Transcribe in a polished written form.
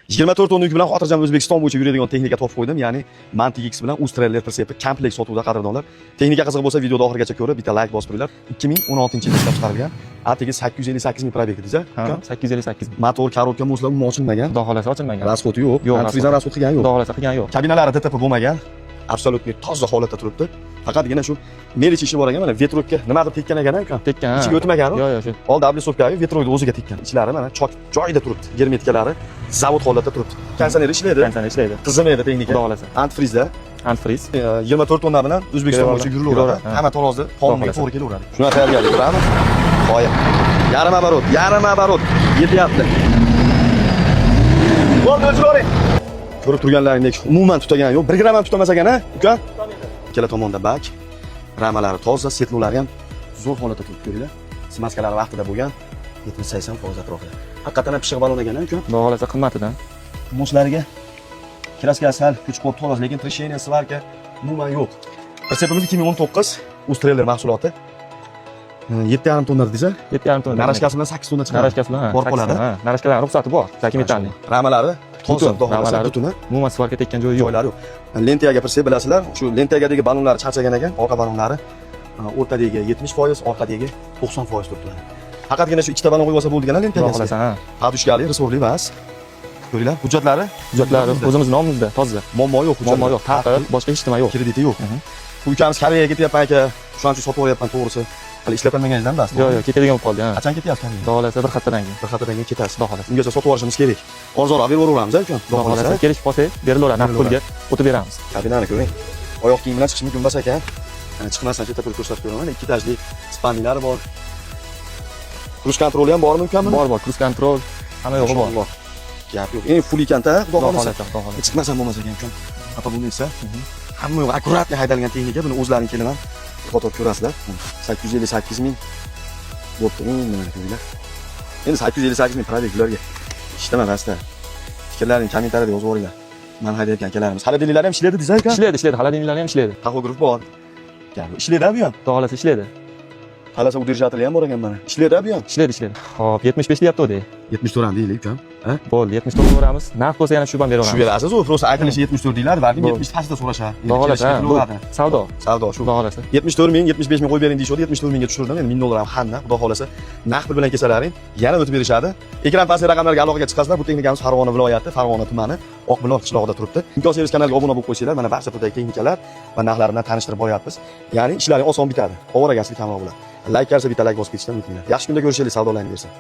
24 tonlik bilan xotirjam O'zbekiston bo'yicha yuradigan texnika topib qo'ydim. Ya'ni Mantic X bilan Ustralian Precept kompleks sotuvda qadrdonlar. Texnika qiziq bo'lsa videoni oxirigacha ko'rib, bitta like bosib qo'yinglar. 2016-yilda ishlab chiqarilgan. Atigi 858 ming probekt desa, 858 ming. Motor, korobka, moslar umuman ochilmagan. Xudo xolasa ochilmagan. Rasxoti yo'q. Antifrizdan rasxot qilgan yo'q. Xudo xolasa qilgan yo'q. Kabinalari DTP bo'lmagan. Absolutniy toza holatda turibdi. Faqatgina shu melichi ishi bor ekan, mana vetrovka nima qilib tekkan ekan aka? Tekkan. Ichiga o'tmagan-ku. Yo'q, yo'q, shu. Oldi ablisovkaga vetrovka o'ziga tekkan. Ichlari mana chok joyida turibdi. Germetkalari zavod holatda turibdi. Konditsioner ishlaydi. Konditsioner ishlaydi. Tizimida texnika. Xudo xolasa. Antifrizda. Antifriz. 24 tonna bilan O'zbekiston bo'yicha yurilaveradi. Hamma tarozi qonunga to'g'ri kelaveradi. Shuni tayyorgarlik qilamiz. Qo'ya. Yarim abarot yetyapti. Bo'ldi, o'chirib. Ko'rib turganlaringdek umuman tutagan yo'q. 1 gram ham tutamas ekan, ha? Uka? Ikkala tomonda bak. Ramalari toza, setlovlari ham zo'r holatda turib ko'ringlar. Smaskalari vaqtida bo'lgan. 70-80% atrofida. Haqiqatan ham pishiq balon ekan, uka? Xudo xolasa qimatidan. Moshlariga kraskasi sal kuch-quvvat to'g'ri, lekin tresheniya, svarka umuman yo'q. Reseptimiz 2019 Australiya mahsuloti. 7,5 tonna desa, 7,5 tonna. narashkasi bilan 8 tonna chiqadi. Narashkasi bilan bor qoladi. Narashkalar ruxsati bor. Zakimetalli. Ramalari toza, ramalari butuni. Umuman svarka tekkan joyi yo'q. Joylari yo'q. Lentiyaga kirsa bilasizlar, shu lentiyagadagi balonlar charchagan ekan, orqa balonlari o'rtadagi 70%, orqadagi 90% turibdi. Faqatgina shu ikkita balon qo'yib olsa bo'ldi-gana lentiyaga. Xudo xolasa, ha. Hadushkali, resorli emas. Ko'ringlar, hujjatlari o'zimiz nomimizda toza. Muammo yo'q, Muammo yo'q. Taqir, boshqa hech nima yo'q. Krediti yo'q. Bu ukamiz Koreyaga ketyapman aka, shuning uchun sotib olyapman to'g'risi. Hali ishlab olmaganingizdan bas. Yo'q, ketadigan bo'lib qoldi, ha. Qachon ketyapsiz? Xudo xolasa bir haftadan keyin. Bir haftadan keyin ketasiz. Xudo xolasa. Ungacha sotib olishimiz kerak. Arzonroq berib yuboramiz, uka. Xudo xolasa kelishib qolsak, berilaveradi, naqd pulga o'tib beramiz. Kabinani ko'ring. Oyoq kiyim bilan chiqish mumkin emas ekan. Mana chiqmasdan chetda turib ko'rsatib beraman. Ikki tajli spandilari bor. Kruz kontroli ham bormi ukammi? Bor, kruz kontrol, hamma yo'g'i bor. Gap yo'q. Eng full ekanda, xudo xolasa. Xudo xolasa. Chiqmasam bo'lmas ekan ukam. Xafa bo'lmaysiz. Hamma yo'q akkuratli haydalgan texnika, buni o'zlaring kelaman. Foto ko'rasizlar. 858 ming bo'pti, mana ko'ringlar. Endi 858 ming probeklarga ishlamasdan fikrlaring kommentariyada yozib yuboringlar. Men haydayotgan akalarimiz. Xolodilniklari ham ishlaydi desa aka? Ishlaydi, xolodilniklari ham ishlaydi. Taxograf bor. Gap ishlaydi bu ham. Xudo xolasa ishlaydi. Qalasa udержатель ham bor ekan mana. Ishlaydi bu ham. Ishlaydi. Xo'p, 75 deyapti o'day. 74 ham deylik ukam. Ha? Bo'ldi, 74 beramiz. Narx bo'lsa yana shu ham beraveramiz. Shu berasiz, u prosta aytilishi 74 deyiladi, balki 70 pastda so'rashadi. Xudo xolasa, savdo. Savdo shu. Xudo xolasa. 74 ming, 75 ming qo'yib bering deyishadi, 74 mingga tushirdim. Endi 1000 dollar ham xanna, xudo xolasa. Naqd pul bilan kelsalaring yana o'tib berishadi. Ekran pastdagi raqamlarga aloqaga chiqasizlar. Bu texnikamiz Farg'ona viloyati, Farg'ona tumani, Oqbulor qishlog'ida turibdi. Imkon servis kanaliga obuna bo'lib qo'ysanglar, mana barcha turdagi texnikalar va narxlari bilan tanishtirib boryapmiz. Ya'ni ishlaring oson bitadi. Ovoragarchilik kamroq bo'ladi. Like qarsa bitta like bosib ketishdan unutmanglar. Yaxshi kunda ko'rishaylik, savdolanib bersin.